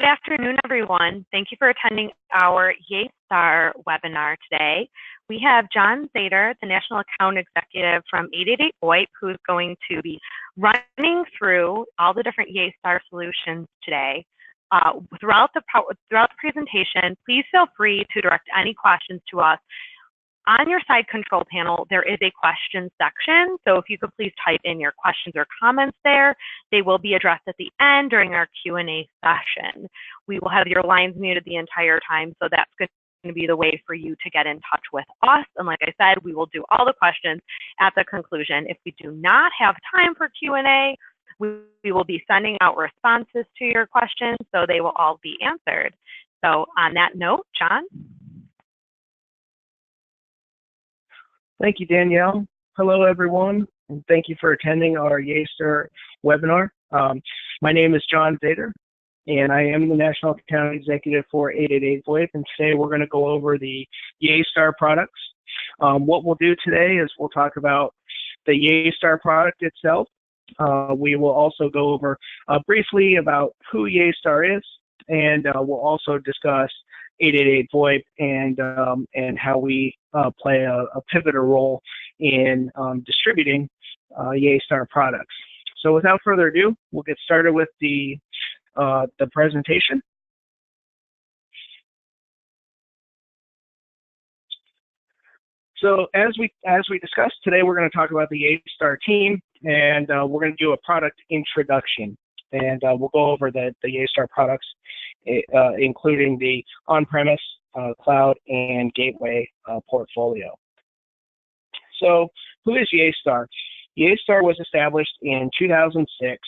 Good afternoon, everyone. Thank you for attending our Yeastar webinar today. We have John Zador, the National Account Executive from 888 VoIP, who's going to be running through all the different Yeastar solutions today. Throughout the presentation, please feel free to direct any questions to us. On your side control panel, there is a question section. So if you could please type in your questions or comments there, they will be addressed at the end during our Q&A session. We will have your lines muted the entire time, so that's going to be the way for you to get in touch with us. And like I said, we will do all the questions at the conclusion. If we do not have time for Q&A, we will be sending out responses to your questions, so they will all be answered. So on that note, John. Thank you, Danielle. Hello, everyone, and thank you for attending our Yeastar webinar. My name is John Zador, and I am the National Account Executive for 888 VoIP, and today we're going to go over the Yeastar products. What we'll do today is we'll talk about the Yeastar product itself. We will also go over briefly about who Yeastar is, and we'll also discuss 888 VoIP and how we play a pivotal role in distributing Yeastar products. So without further ado, we'll get started with the presentation. So as we discussed today, we're going to talk about the Yeastar team, and we're going to do a product introduction. And we'll go over the Yeastar products, including the on-premise, cloud, and gateway portfolio. So who is Yeastar? Yeastar was established in 2006,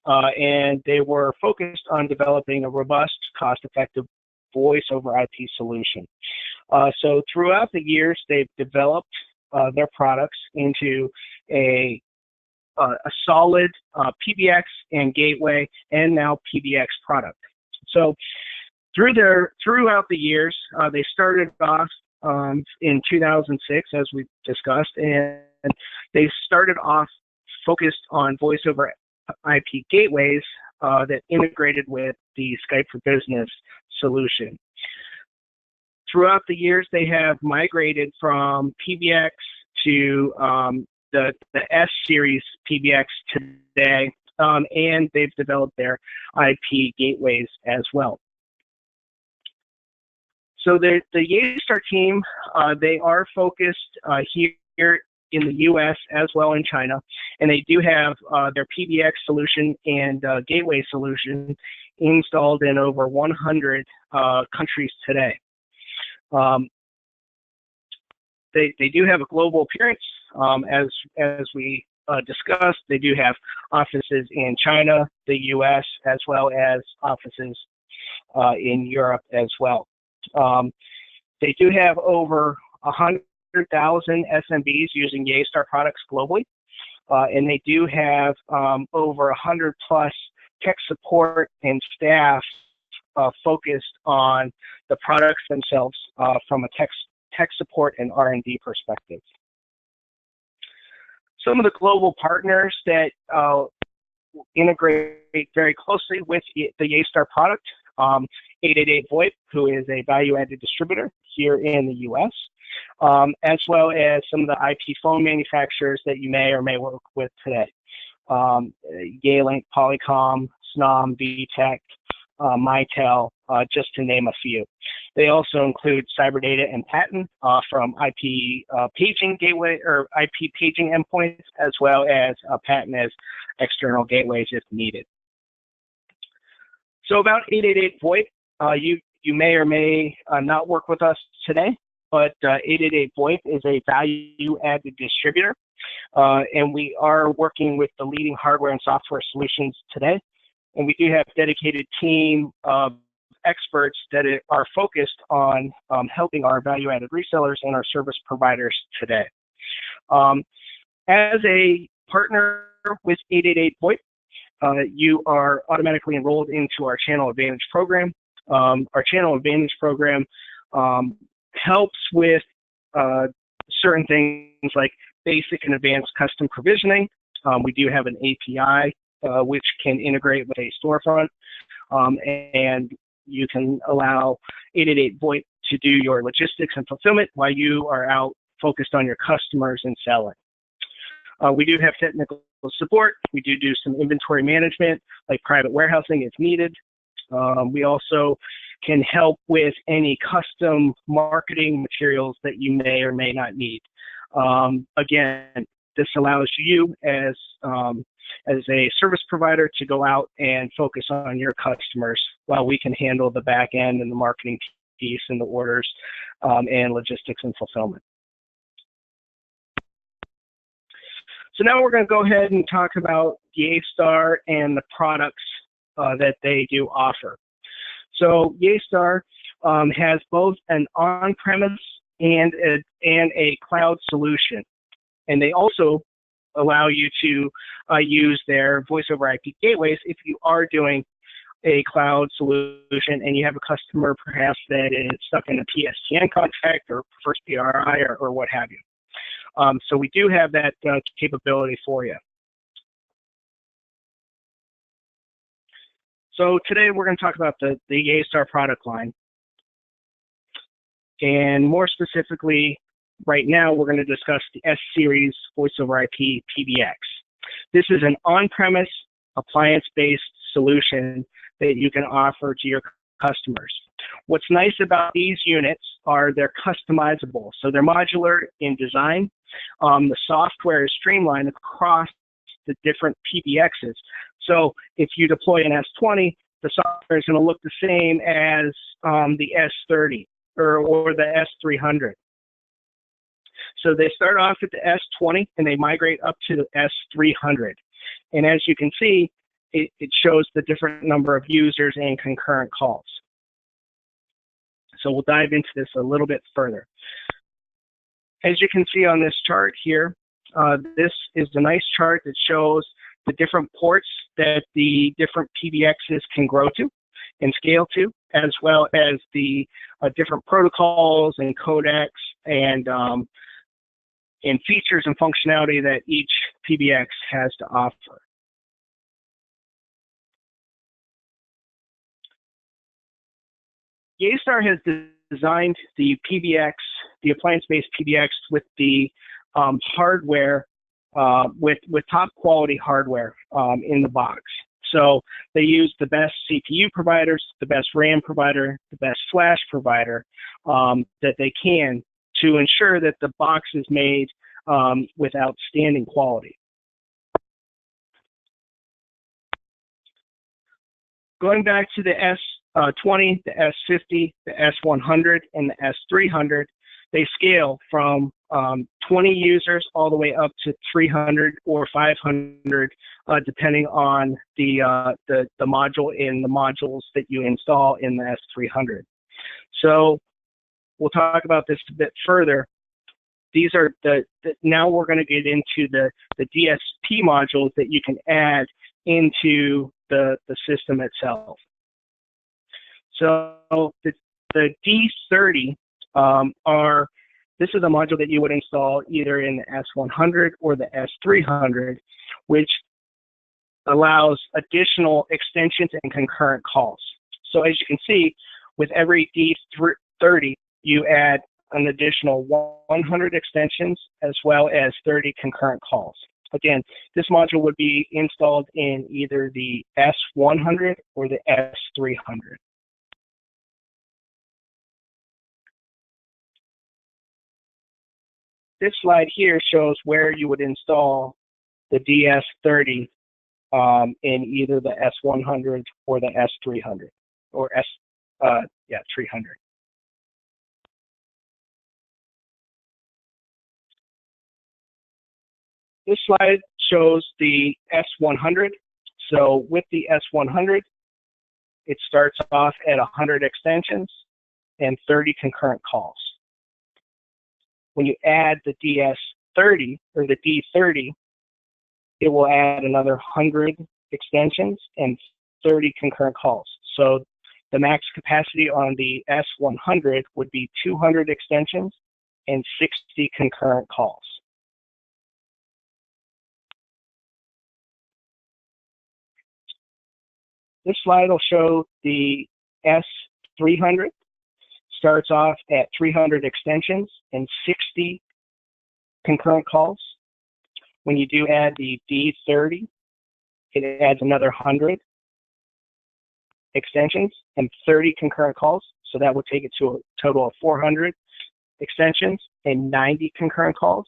and they were focused on developing a robust, cost-effective voice over IP solution. So throughout the years, they've developed their products into a solid PBX and gateway, and now PBX product. So throughout the years, they started off in 2006, as we discussed, and they started off focused on voice over IP gateways that integrated with the Skype for Business solution. Throughout the years, they have migrated from PBX to the S-Series PBX today, and they've developed their IP gateways as well. So the Yeastar team, they are focused here in the U.S. as well in China, and they do have their PBX solution and gateway solution installed in over 100 countries today. They do have a global appearance, as we discussed. They do have offices in China, the U.S., as well as offices in Europe as well. They do have over 100,000 SMBs using Yeastar products globally, and they do have over 100 plus tech support and staff focused on the products themselves from a tech support and R&D perspective. Some of the global partners that integrate very closely with the Yeastar product, 888 VoIP, who is a value-added distributor here in the U.S., as well as some of the IP phone manufacturers that you may or may work with today. Yealink, Polycom, Snom, VTech, Mitel, just to name a few. They also include Cyberdata and Patent from IP paging gateway or IP paging endpoints, as well as Patent as external gateways if needed. So about 888 VoIP, you may or may not work with us today, but 888 VoIP is a value-added distributor, and we are working with the leading hardware and software solutions today. And we do have a dedicated team of experts that are focused on helping our value-added resellers and our service providers today. As a partner with 888 VoIP, you are automatically enrolled into our Channel Advantage program. Our Channel Advantage program helps with certain things like basic and advanced custom provisioning. We do have an API which can integrate with a storefront, and you can allow 888 VoIP to do your logistics and fulfillment while you are out focused on your customers and selling. We do have technical support. We do some inventory management, like private warehousing if needed. We also can help with any custom marketing materials that you may or may not need. Again, this allows you as a service provider to go out and focus on your customers while we can handle the back end and the marketing piece and the orders and logistics and fulfillment. So now we're going to go ahead and talk about Yeastar and the products that they do offer. So Yeastar has both an on-premise and a cloud solution, and they also allow you to use their voice over IP gateways if you are doing a cloud solution and you have a customer perhaps that is stuck in a PSTN contract or first PRI or what have you. So we do have that capability for you. So today we're going to talk about the Yeastar product line. And more specifically, right now we're going to discuss the S-Series Voice over IP PBX. This is an on-premise appliance-based solution that you can offer to your customers. What's nice about these units are they're customizable. So they're modular in design. The software is streamlined across the different PBXs. So if you deploy an S20, the software is going to look the same as the S30 or the S300. So they start off at the S20 and they migrate up to the S300. And as you can see, it shows the different number of users and concurrent calls. So we'll dive into this a little bit further. As you can see on this chart here, this is a nice chart that shows the different ports that the different PBXs can grow to and scale to, as well as the different protocols and codecs and features and functionality that each PBX has to offer. Yeastar has designed the PBX, the appliance-based PBX, with the hardware, with top quality hardware in the box. So they use the best CPU providers, the best RAM provider, the best flash provider that they can to ensure that the box is made with outstanding quality. Going back to the S20, the S50, the S100, and the S300, they scale from 20 users all the way up to 300 or 500, depending on the module in the modules that you install in the S300. So we'll talk about this a bit further. These are now we're going to get into the DSP modules that you can add into the system itself. So the D30 this is a module that you would install either in the S100 or the S300, which allows additional extensions and concurrent calls. So as you can see, with every D30, you add an additional 100 extensions as well as 30 concurrent calls. Again, this module would be installed in either the S100 or the S300. This slide here shows where you would install the DS30 in either the S100 or the S300 or 300. This slide shows the S100. So with the S100, it starts off at 100 extensions and 30 concurrent calls. When you add the DS30 or the D30, it will add another 100 extensions and 30 concurrent calls. So the max capacity on the S100 would be 200 extensions and 60 concurrent calls. This slide will show the S300 starts off at 300 extensions and 60 concurrent calls. When you do add the D30, it adds another 100 extensions and 30 concurrent calls. So that would take it to a total of 400 extensions and 90 concurrent calls.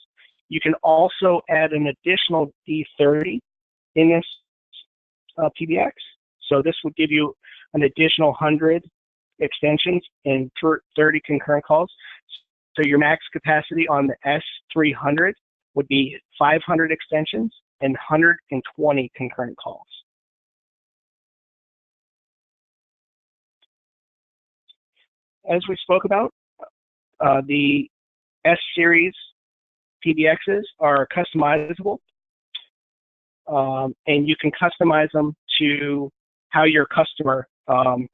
You can also add an additional D30 in this PBX. So this would give you an additional 100 extensions and 30 concurrent calls. So your max capacity on the S300 would be 500 extensions and 120 concurrent calls. As we spoke about, the S-Series PBXs are customizable, and you can customize them to how your customer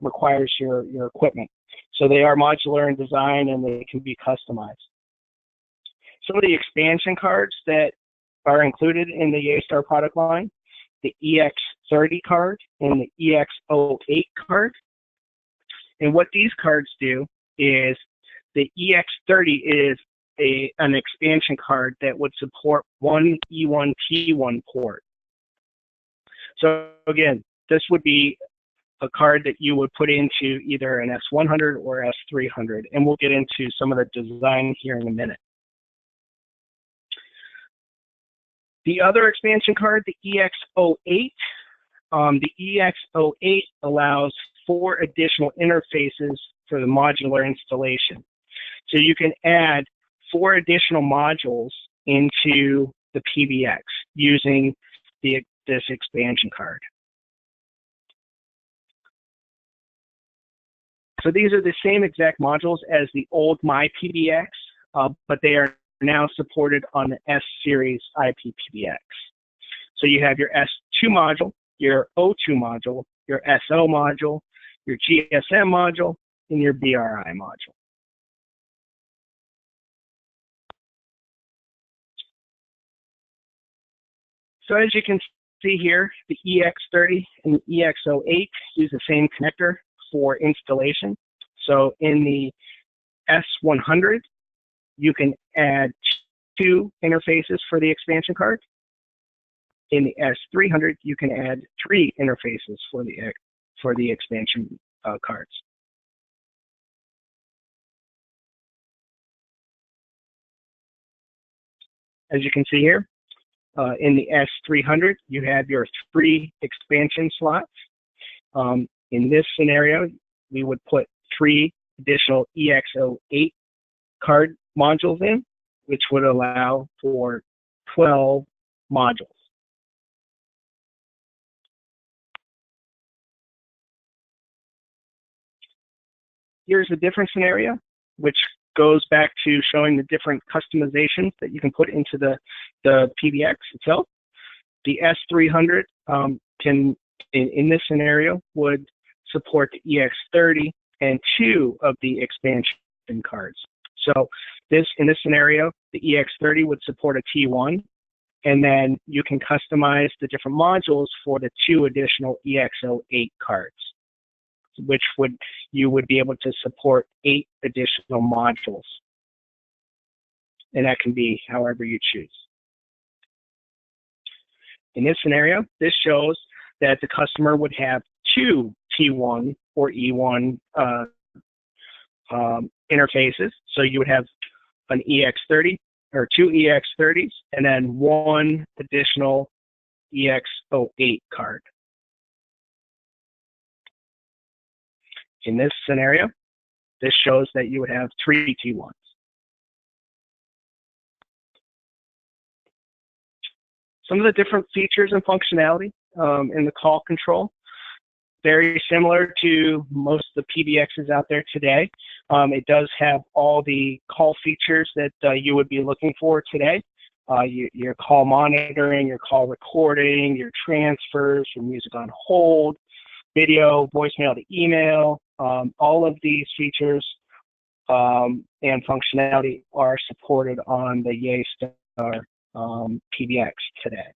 requires your equipment. So they are modular in design and they can be customized. Some of the expansion cards that are included in the Yeastar product line, the EX30 card and the EX08 card. And what these cards do is the EX30 is an expansion card that would support one E1T1 port. So again, this would be a card that you would put into either an S100 or S300, and we'll get into some of the design here in a minute. The other expansion card, the EX08, the EX08 allows 4 additional interfaces for the modular installation. So you can add 4 additional modules into the PBX using this expansion card. So these are the same exact modules as the old MyPBX, but they are now supported on the S-Series PBX. So you have your S2 module, your O2 module, your SO module, your GSM module, and your BRI module. So as you can see here, the EX30 and the EX08 use the same connector for installation. So in the S100, you can add 2 interfaces for the expansion card. In the S300, you can add 3 interfaces for the expansion cards. As you can see here, in the S300, you have your 3 expansion slots. In this scenario, we would put 3 additional EX08 card modules in, which would allow for 12 modules. Here's a different scenario, which goes back to showing the different customizations that you can put into the PBX itself. The S300 in this scenario, would support the EX30 and 2 of the expansion cards. So in this scenario, the EX30 would support a T1, and then you can customize the different modules for the 2 additional EX08 cards, which you would be able to support 8 additional modules. And that can be however you choose. In this scenario, this shows that the customer would have 2 T1 or E1 interfaces. So you would have an EX30 or 2 EX30s and then 1 additional EX08 card. In this scenario, this shows that you would have 3 T1s. Some of the different features and functionality in the call control, very similar to most of the PBXs out there today. It does have all the call features that you would be looking for today. Your call monitoring, your call recording, your transfers, your music on hold, video, voicemail to email. All of these features and functionality are supported on the Yeastar PBX today.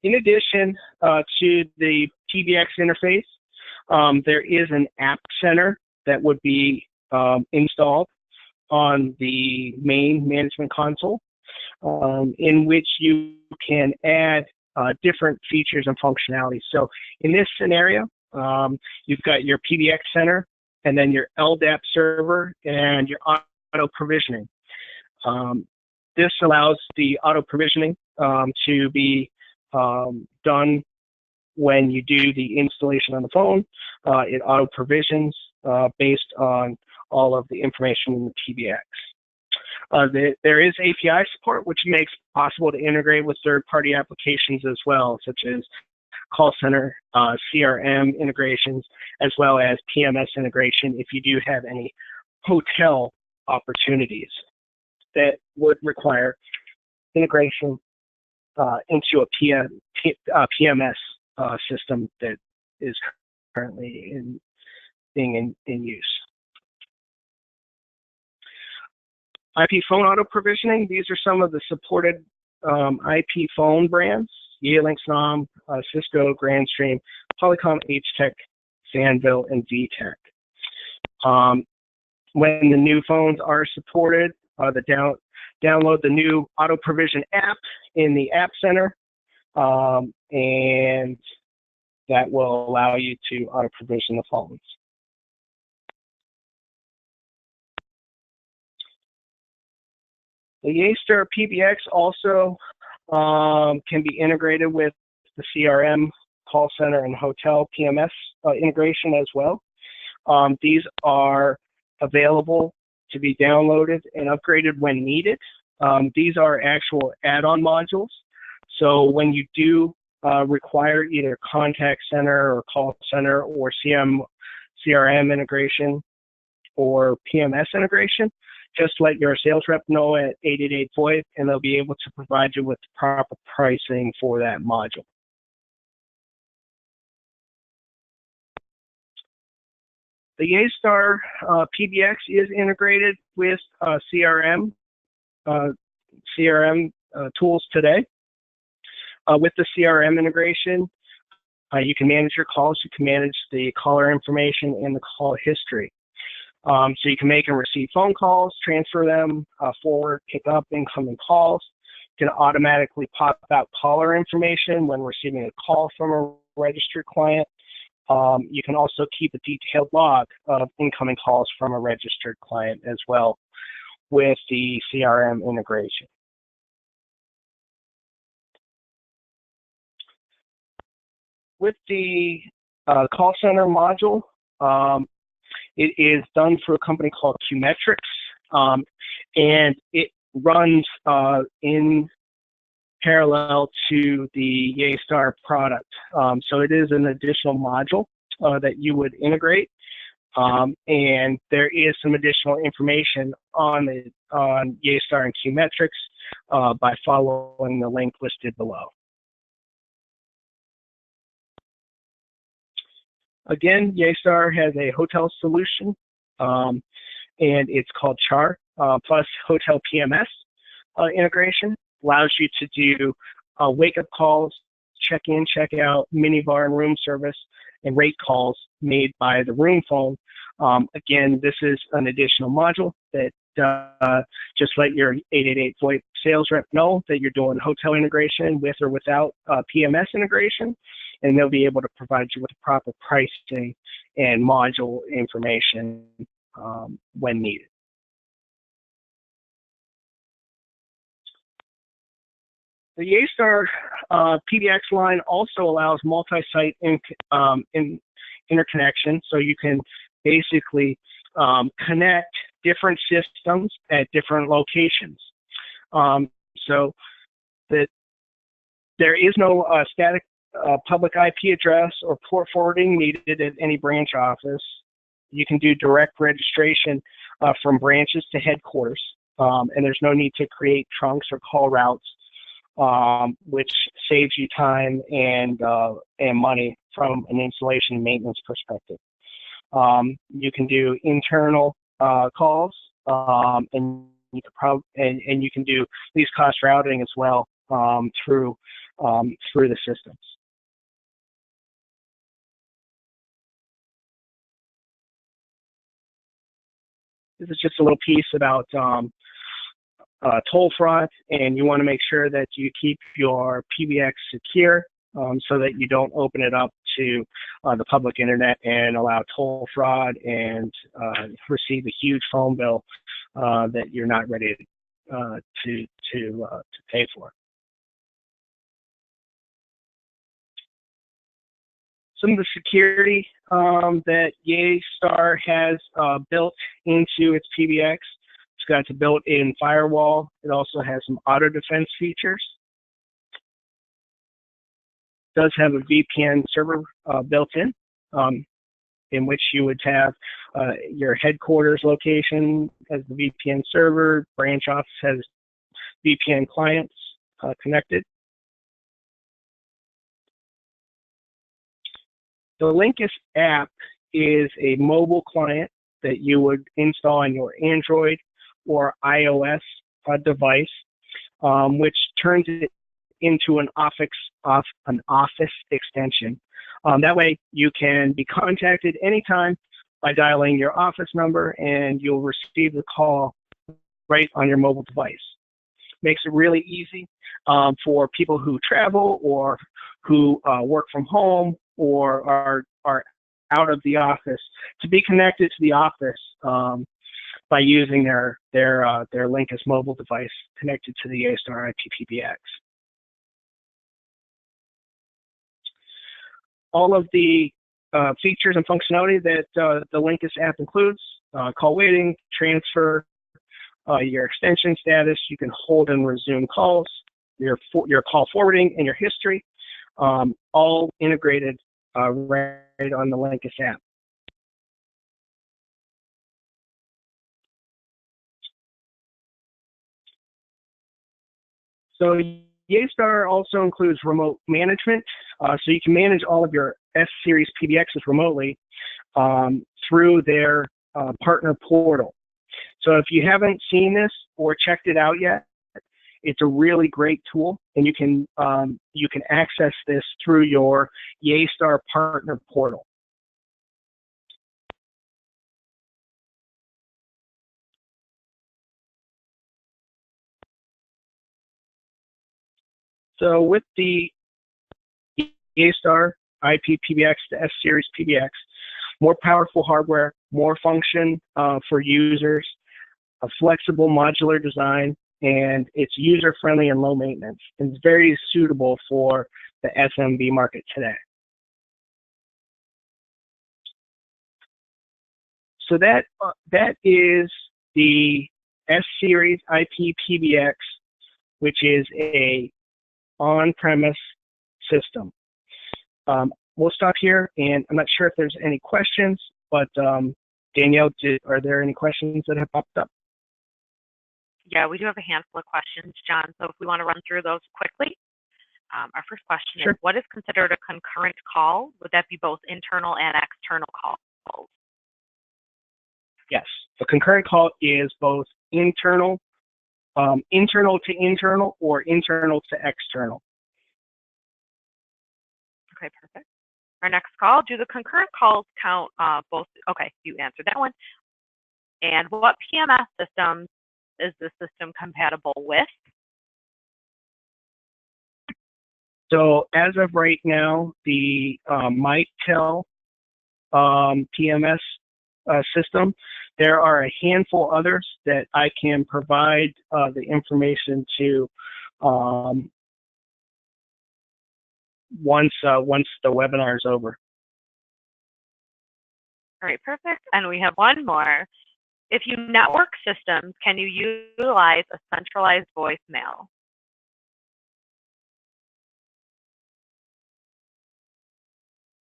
In addition to the PBX interface, there is an app center that would be installed on the main management console, in which you can add different features and functionalities. So in this scenario, you've got your PBX center, and then your LDAP server, and your auto provisioning. This allows the auto provisioning to be done when you do the installation on the phone. It auto provisions based on all of the information in the PBX. There is API support, which makes it possible to integrate with third-party applications as well, such as call center, CRM integrations, as well as PMS integration if you do have any hotel opportunities that would require integration into a PMS system that is currently being in use. IP phone auto provisioning, these are some of the supported IP phone brands: Yealink, Snom, Cisco, Grandstream, Polycom, H-Tech, Sanville, and VTech. When the new phones are supported, download the new Auto Provision app in the App Center, and that will allow you to auto provision the phones. The Yeastar PBX also can be integrated with the CRM, call center, and hotel PMS integration as well. These are available to be downloaded and upgraded when needed. These are actual add-on modules. So when you do require either contact center or call center or CRM integration or PMS integration, just let your sales rep know at 888-VoIP, and they'll be able to provide you with the proper pricing for that module. The Yeastar PBX is integrated with CRM tools today. With the CRM integration, you can manage your calls, you can manage the caller information and the call history. So you can make and receive phone calls, transfer them, forward, pick up incoming calls. You can automatically pop out caller information when receiving a call from a registered client. You can also keep a detailed log of incoming calls from a registered client as well with the CRM integration. With the call center module, it is done through a company called Qmetrics, and it runs in parallel to the Yeastar product. So it is an additional module that you would integrate, and there is some additional information on Yeastar and Qmetrics by following the link listed below. Again, Yeastar has a hotel solution, and it's called CHAR, plus Hotel PMS integration. Allows you to do wake-up calls, check-in, check-out, minibar and room service, and rate calls made by the room phone. Again, this is an additional module that just let your 888-VoIP sales rep know that you're doing hotel integration with or without PMS integration, and they'll be able to provide you with proper pricing and module information when needed. The Yeastar PBX line also allows multi-site interconnection, so you can basically connect different systems at different locations. So that there is no static public IP address or port forwarding needed at any branch office. You can do direct registration from branches to headquarters, and there's no need to create trunks or call routes, which saves you time and money from an installation and maintenance perspective. You can do internal calls, and you can do least cost routing as well through the systems. This is just a little piece about toll fraud, and you want to make sure that you keep your PBX secure so that you don't open it up to the public internet and allow toll fraud and receive a huge phone bill that you're not ready to pay for. Some of the security that Yeastar has built into its PBX. It's got a built-in firewall. It also has some auto defense features. It does have a VPN server built in which you would have your headquarters location as the VPN server, branch office has VPN clients connected. The Linkus app is a mobile client that you would install on your Android or iOS device, which turns it into an office extension. That way you can be contacted anytime by dialing your office number, and you'll receive the call right on your mobile device. Makes it really easy for people who travel or who work from home or are out of the office to be connected to the office by using their Linkus mobile device connected to the Yeastar IP PBX. All of the features and functionality that the Linkus app includes: call waiting, transfer, your extension status. You can hold and resume calls, your call forwarding, and your history, all integrated right on the Linkus app. So Yeastar also includes remote management, so you can manage all of your S-Series PBXs remotely through their partner portal. So if you haven't seen this or checked it out yet, it's a really great tool, and you can access this through your Yeastar partner portal. So with the Yeastar IP PBX, the S-Series PBX, more powerful hardware, more function for users, a flexible modular design, and it's user-friendly and low maintenance. And it's very suitable for the SMB market today. So that is the S-Series IP PBX, which is a on-premise system. We'll stop here, and I'm not sure if there's any questions, but Danielle, are there any questions that have popped up? Yeah, we do have a handful of questions, John, so if we want to run through those quickly. Our first question is, what is considered a concurrent call? Would that be both internal and external calls? Yes, the concurrent call is both internal to internal or internal to external. Okay, perfect. Our next call, do the concurrent calls count both? Okay, you answered that one. And what PMS systems is the system compatible with? So as of right now, the Mitel PMS system, there are a handful others that I can provide the information to once the webinar is over. All right, perfect. And we have one more. If you network systems, can you utilize a centralized voicemail?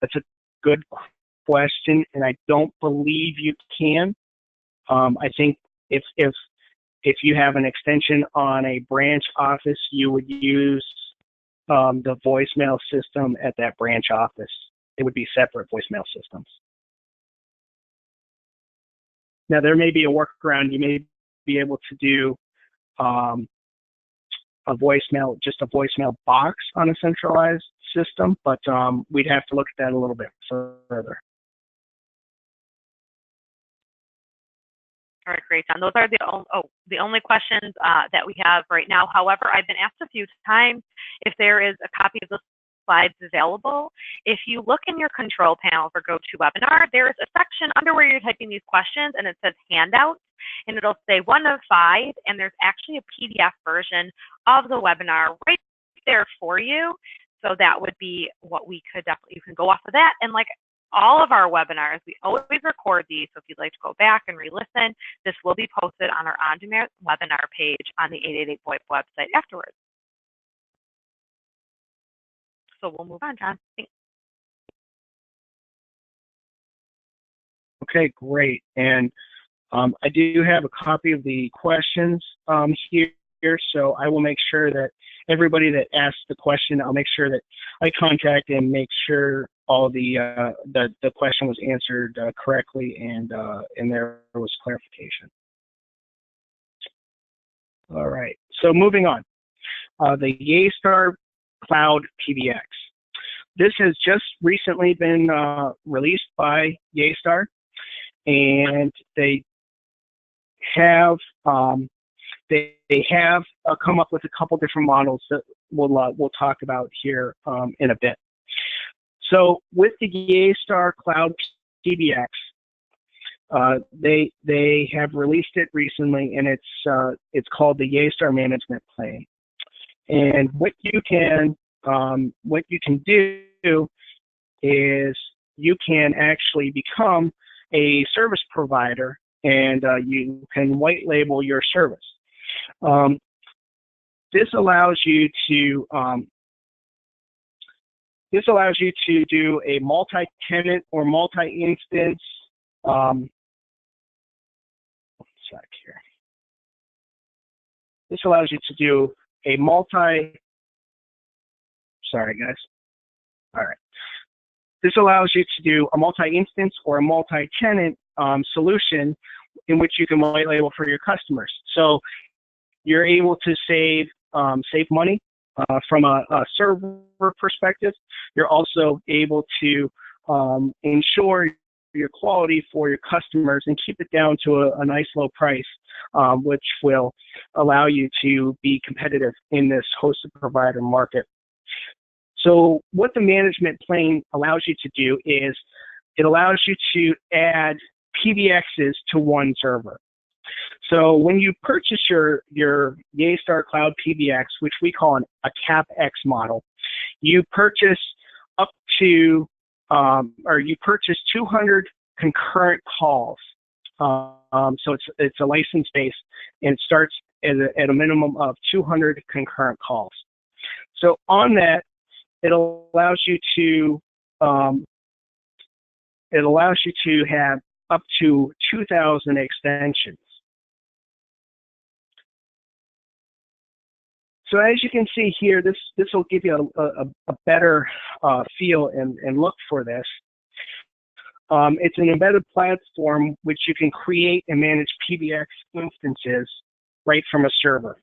That's a good question, and I don't believe you can. I think if you have an extension on a branch office, you would use the voicemail system at that branch office. It would be separate voicemail systems. Now, there may be a workaround. You may be able to do just a voicemail box on a centralized system, but we'd have to look at that a little bit further. All right, great, John. Those are the only questions that we have right now. However, I've been asked a few times if there is a copy of the slides available. If you look in your control panel for GoToWebinar, there is a section under where you're typing these questions, and it says handouts, and it'll say 1 of 5, and there's actually a PDF version of the webinar right there for you. So that would be what we could definitely, you can go off of that. And like all of our webinars, we always record these. So if you'd like to go back and re-listen, this will be posted on our on-demand webinar page on the 888 VoIP website afterwards. So we'll move on, John. Thanks. Okay, great. And I do have a copy of the questions here, so I will make sure that everybody that asks the question, I'll make sure that I contact and make sure all the question was answered correctly and there was clarification. All right, so moving on. The Yeastar Cloud PBX. This has just recently been released by Yeastar, and they have come up with a couple different models that we'll talk about here in a bit. So with the Yeastar Cloud PBX, they have released it recently, and it's called the Yeastar Management Plane. And what you can do is you can actually become a service provider, and you can white label your service. This allows you to do a multi-tenant or multi-instance. This allows you to do a This allows you to do a multi-instance or a multi-tenant solution in which you can white label for your customers. So you're able to save money from a server perspective. You're also able to ensure your quality for your customers and keep it down to a nice low price, which will allow you to be competitive in this hosted provider market. So what the management plane allows you to do is it allows you to add PBXs to one server. So when you purchase your Yeastar Cloud PBX, which we call a CapEx model, you purchase up to, or you purchase 200 concurrent calls. So it's a license base, and it starts at a minimum of 200 concurrent calls. So on that, it allows you to have up to 2,000 extensions. So as you can see here, this will give you a better feel and look for this. It's an embedded platform which you can create and manage PBX instances right from a server.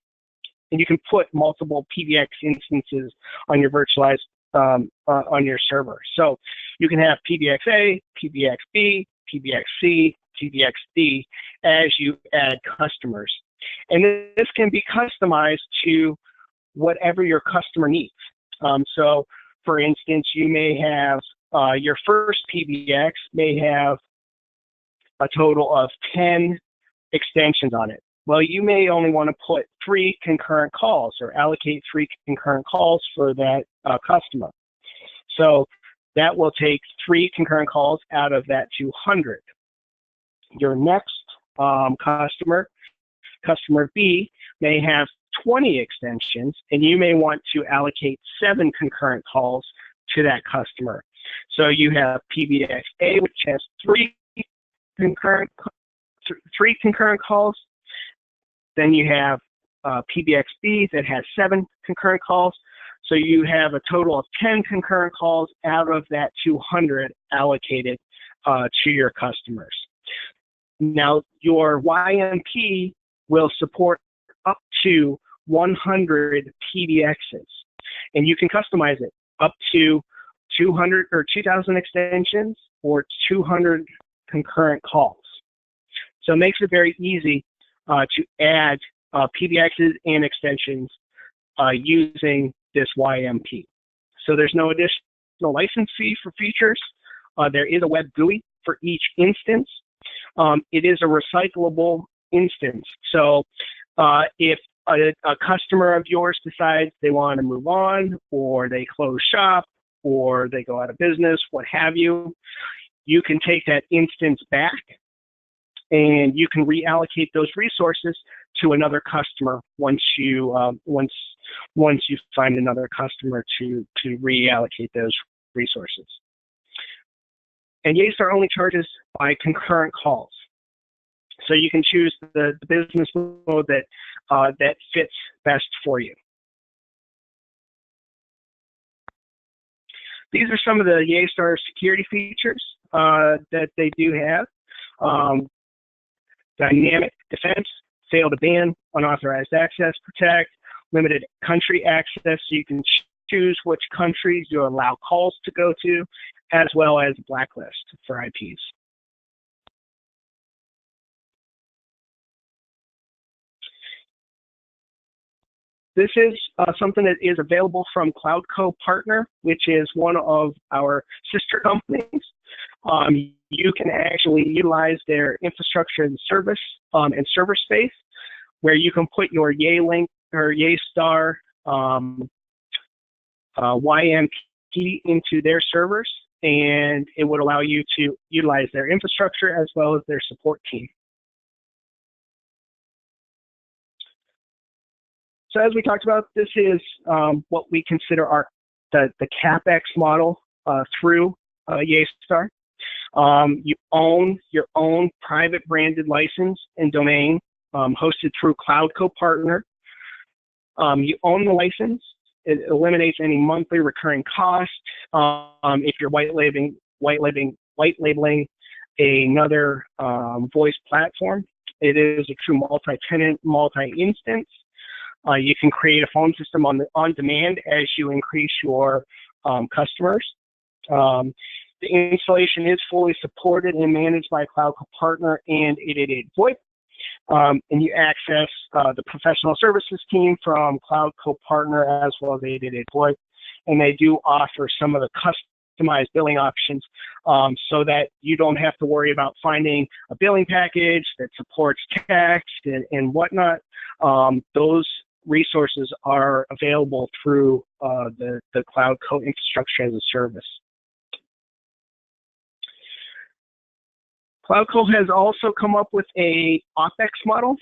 And you can put multiple PBX instances on your virtualized, on your server. So you can have PBXA, PBXB, PBXC, PBXD as you add customers. And this can be customized to whatever your customer needs. So for instance, you may have, your first PBX may have a total of 10 extensions on it. Well, you may only want to put 3 concurrent calls or allocate 3 concurrent calls for that customer. So that will take 3 concurrent calls out of that 200. Your next customer B, may have 20 extensions, and you may want to allocate 7 concurrent calls to that customer. So you have PBXA, which has 3 concurrent calls. Then you have PBXB that has 7 concurrent calls. So you have a total of 10 concurrent calls out of that 200 allocated to your customers. Now, your YMP will support up to 100 PBXs, and you can customize it up to 200 or 2,000 extensions or 200 concurrent calls. So it makes it very easy to add PBXs and extensions using this YMP. So there's no additional license fee for features. There is a web GUI for each instance. It is a recyclable instance. So if a customer of yours decides they want to move on, or they close shop, or they go out of business, what have you, you can take that instance back and you can reallocate those resources to another customer once you find another customer to reallocate those resources. And Yeastar only charges by concurrent calls. So you can choose the business mode that fits best for you. These are some of the Yeastar security features that they do have. Dynamic defense, fail to ban, unauthorized access, protect, limited country access, so you can choose which countries you allow calls to go to, as well as blacklist for IPs. This is something that is available from Cloud Partner, which is one of our sister companies. You can actually utilize their infrastructure and service and server space, where you can put your Yealink or Yeastar YMP into their servers, and it would allow you to utilize their infrastructure as well as their support team. So as we talked about, this is what we consider the CapEx model through Yeastar. You own your own private branded license and domain hosted through Cloud Partner. You own the license. It eliminates any monthly recurring cost. If you're white labeling another voice platform, it is a true multi-tenant, multi-instance. You can create a phone system on demand as you increase your customers. The installation is fully supported and managed by Cloud Partner and 888 VoIP. And you access the professional services team from Cloud Partner as well as 888 VoIP. And they do offer some of the customized billing options so that you don't have to worry about finding a billing package that supports text and whatnot. Those resources are available through the Cloud infrastructure as a service. Cloud has also come up with a OpEx model.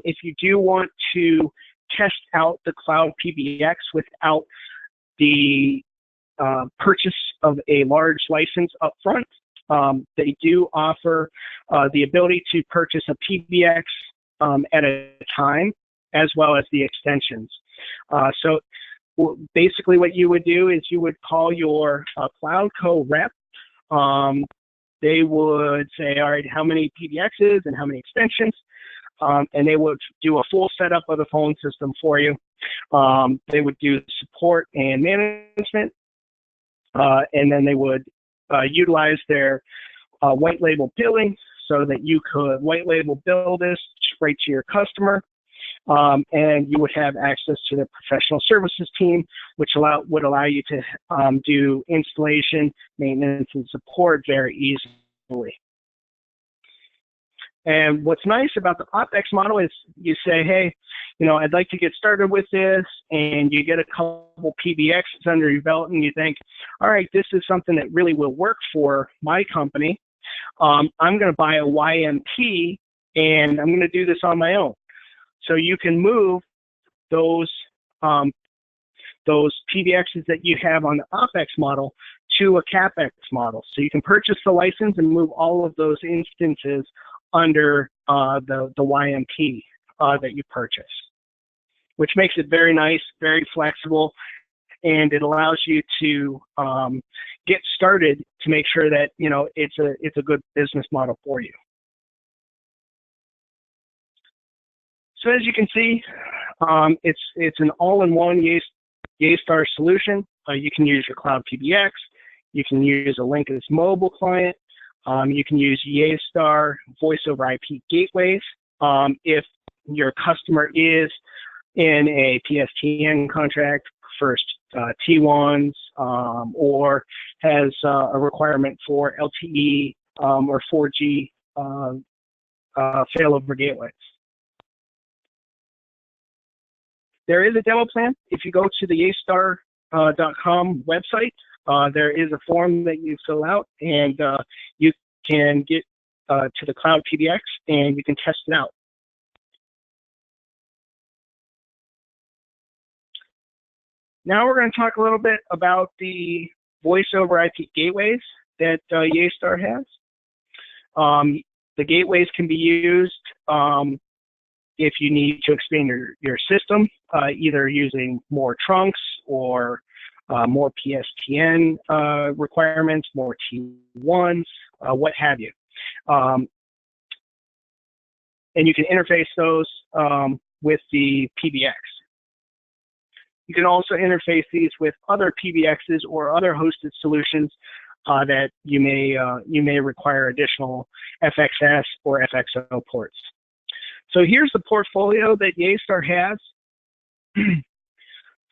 If you do want to test out the Cloud PBX without the purchase of a large license upfront, they do offer the ability to purchase a PBX at a time, as well as the extensions. So basically what you would do is you would call your Cloud rep. They would say, all right, how many PBXs and how many extensions? And they would do a full setup of the phone system for you. They would do support and management. And then they would utilize their white label billing so that you could white label bill this straight to your customer. And you would have access to the professional services team, which would allow you to do installation, maintenance, and support very easily. And what's nice about the OpEx model is you say, hey, I'd like to get started with this, and you get a couple PBXs under your belt, and you think, all right, this is something that really will work for my company. I'm going to buy a YMP, and I'm going to do this on my own. So you can move those PBXs that you have on the OpEx model to a CapEx model. So you can purchase the license and move all of those instances under the YMP that you purchase, which makes it very nice, very flexible, and it allows you to get started to make sure that it's a good business model for you. So as you can see, it's an all-in-one Yeastar solution. You can use your Cloud PBX. You can use a Linkus mobile client. You can use Yeastar voice over IP gateways if your customer is in a PSTN contract, first T1s, or has a requirement for LTE or 4G failover gateways. There is a demo plan. If you go to the Yeastar.com website, there is a form that you fill out, and you can get to the Cloud PBX and you can test it out. Now we're going to talk a little bit about the voice over IP gateways that Yeastar has. The gateways can be used if you need to expand your system, either using more trunks or more PSTN requirements, more T1s, what have you. And you can interface those with the PBX. You can also interface these with other PBXs or other hosted solutions that you may require additional FXS or FXO ports. So here's the portfolio that Yeastar has.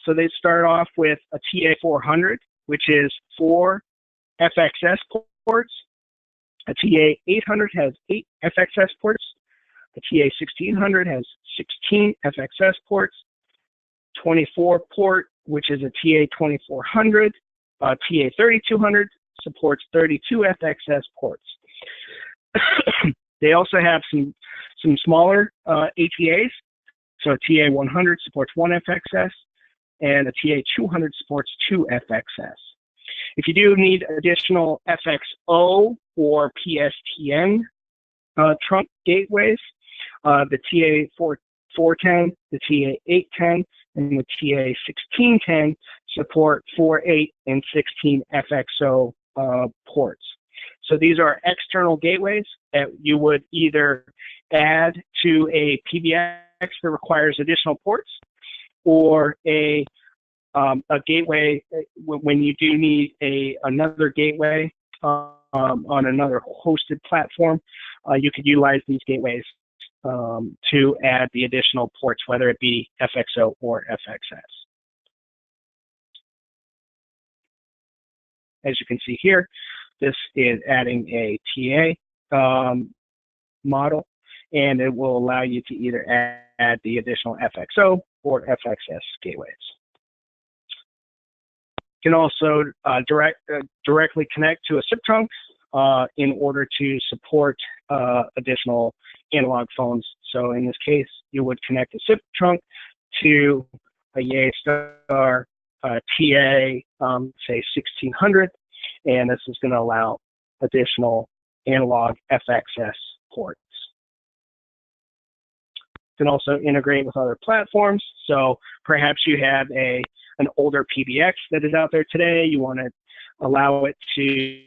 So they start off with a TA400, which is 4 FXS ports. A TA800 has 8 FXS ports. A TA1600 has 16 FXS ports. 24 port, which is a TA2400. TA3200 supports 32 FXS ports. They also have some smaller ATAs. So a TA100 supports 1 FXS, and a TA200 supports 2 FXS. If you do need additional FXO or PSTN trunk gateways, the TA410, the TA810, and the TA1610 support 4, 8, and 16 FXO ports. So these are external gateways that you would either add to a PBX that requires additional ports, or a gateway when you do need another gateway on another hosted platform. You could utilize these gateways to add the additional ports, whether it be FXO or FXS. As you can see here, this is adding a TA model, and it will allow you to either add the additional FXO or FXS gateways. You can also directly connect to a SIP trunk in order to support additional analog phones. So in this case, you would connect a SIP trunk to a Yeastar TA, say 1600, and this is going to allow additional analog FXS ports. You can also integrate with other platforms. So perhaps you have an older PBX that is out there today. You want to allow it to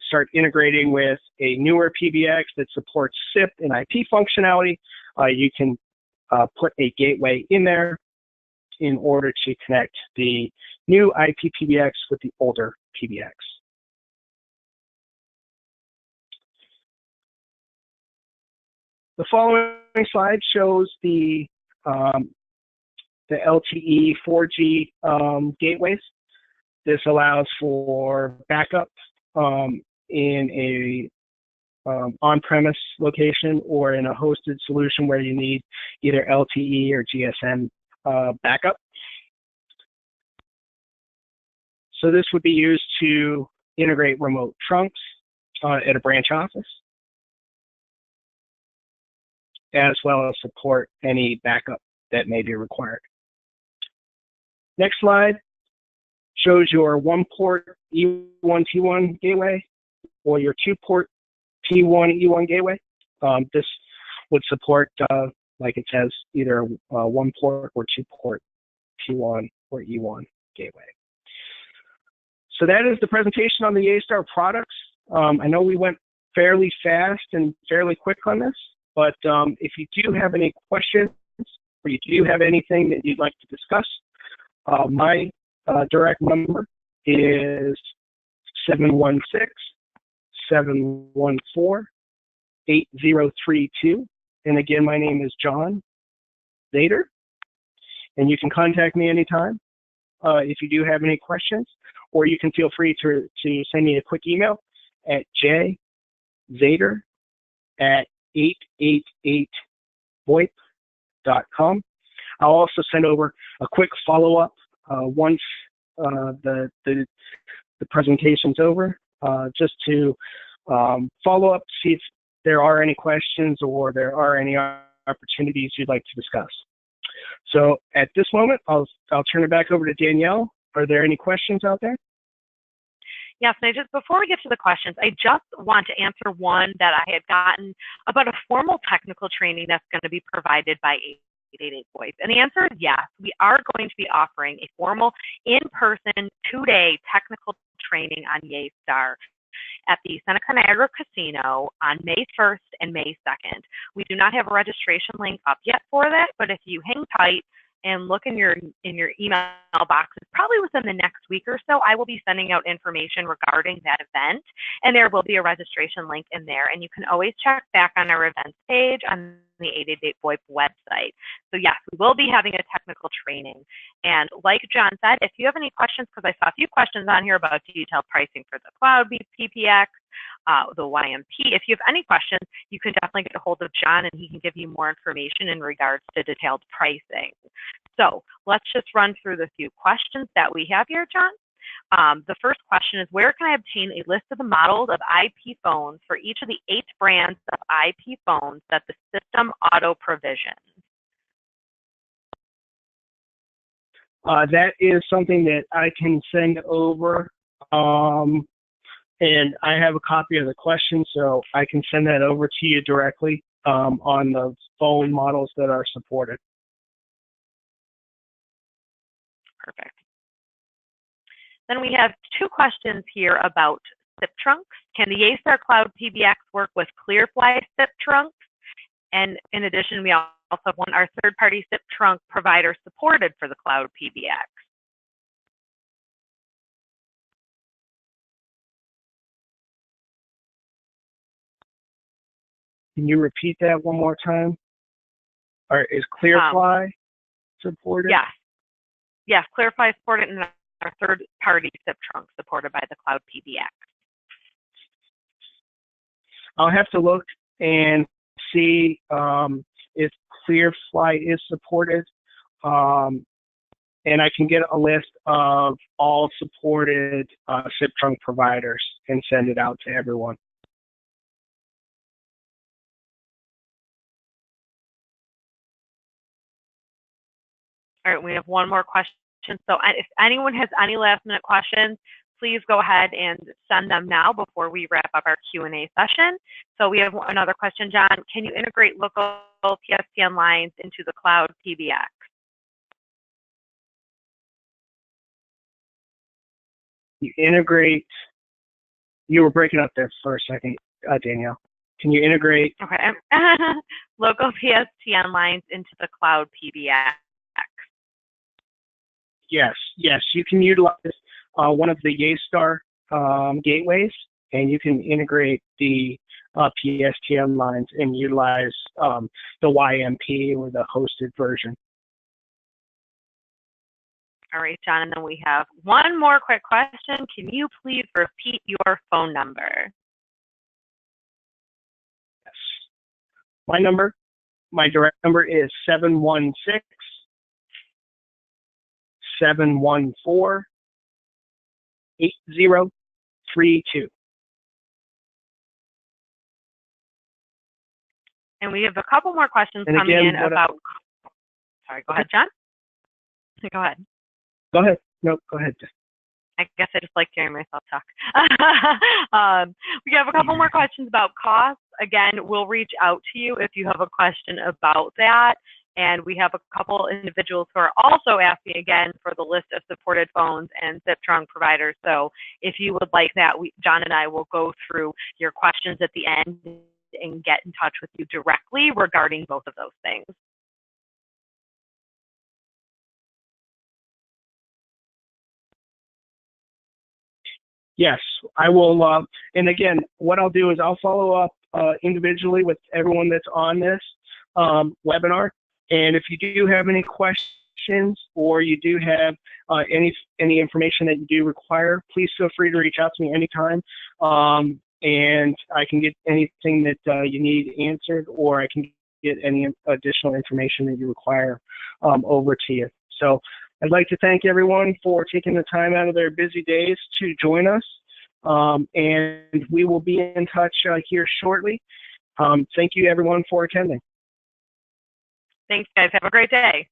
start integrating with a newer PBX that supports SIP and IP functionality. You can put a gateway in there in order to connect the new IP PBX with the older PBX. The following slide shows the LTE 4G gateways. This allows for backup in a on-premise location or in a hosted solution where you need either LTE or GSM backup. So this would be used to integrate remote trunks at a branch office, as well as support any backup that may be required. Next slide shows your 1-port E1T1 gateway or your 2-port T1 E1 gateway. This would support, like it says, either 1-port or 2-port T1 or E1 gateway. So that is the presentation on the Yeastar products. I know we went fairly fast and fairly quick on this, but if you do have any questions or you do have anything that you'd like to discuss, my direct number is 714-8032. And again, my name is John Zador, and you can contact me anytime if you do have any questions, or you can feel free to send me a quick email at jzader@888voip.com. I'll also send over a quick follow-up once the presentation's over, just to follow up, see if there are any questions or there are any opportunities you'd like to discuss. So at this moment, I'll turn it back over to Danielle. Are there any questions out there? Yes, and before we get to the questions, I just want to answer one that I had gotten about a formal technical training that's going to be provided by 888 VoIP. And the answer is yes, we are going to be offering a formal in-person 2-day technical training on Yeastar at the Seneca Niagara Casino on May 1st and May 2nd. We do not have a registration link up yet for that, but if you hang tight and look in your email boxes, probably within the next week or so, I will be sending out information regarding that event, and there will be a registration link in there. And you can always check back on our events page on the 888 VoIP website. So yes, we will be having a technical training. And like John said, if you have any questions, because I saw a few questions on here about detailed pricing for the Cloud PBX, the YMP. If you have any questions, you can definitely get a hold of John and he can give you more information in regards to detailed pricing. So let's just run through the few questions that we have here, John. The first question is, where can I obtain a list of the models of IP phones for each of the 8 brands of IP phones that the system auto provisions? That is something that I can send over. And I have a copy of the question, so I can send that over to you directly on the phone models that are supported. Perfect. Then we have 2 questions here about SIP trunks. Can the Yeastar Cloud PBX work with ClearFly SIP trunks? And in addition, we also have one, our third-party SIP trunk provider supported for the Cloud PBX. Can you repeat that one more time? Or is ClearFly supported? Yes. Yes, ClearFly supported and our third-party SIP trunk supported by the Cloud PBX. I'll have to look and see if ClearFly is supported. And I can get a list of all supported SIP trunk providers and send it out to everyone. All right, we have one more question. So if anyone has any last minute questions, please go ahead and send them now before we wrap up our Q&A session. So we have another question, John. Can you integrate local PSTN lines into the Cloud PBX? You integrate, you were breaking up there for a second, Danielle. Can you integrate? Okay. Local PSTN lines into the Cloud PBX. Yes, you can utilize one of the Yeastar gateways, and you can integrate the PSTN lines and utilize the YMP or the hosted version. All right, John, and then we have one more quick question. Can you please repeat your phone number? Yes. My direct number is 716-714-8032. And we have a couple more questions coming in about. Sorry, go ahead, John. Go ahead. Go ahead. No, go ahead. I guess I just like hearing myself talk. We have a couple more questions about costs. Again, we'll reach out to you if you have a question about that. And we have a couple individuals who are also asking again for the list of supported phones and SIP trunk providers. So if you would like that, John and I will go through your questions at the end and get in touch with you directly regarding both of those things. Yes, I will. And again, what I'll do is I'll follow up individually with everyone that's on this webinar. And if you do have any questions or you do have any information that you do require, please feel free to reach out to me anytime. And I can get anything that you need answered, or I can get any additional information that you require over to you. So I'd like to thank everyone for taking the time out of their busy days to join us. And we will be in touch here shortly. Thank you, everyone, for attending. Thanks, guys. Have a great day.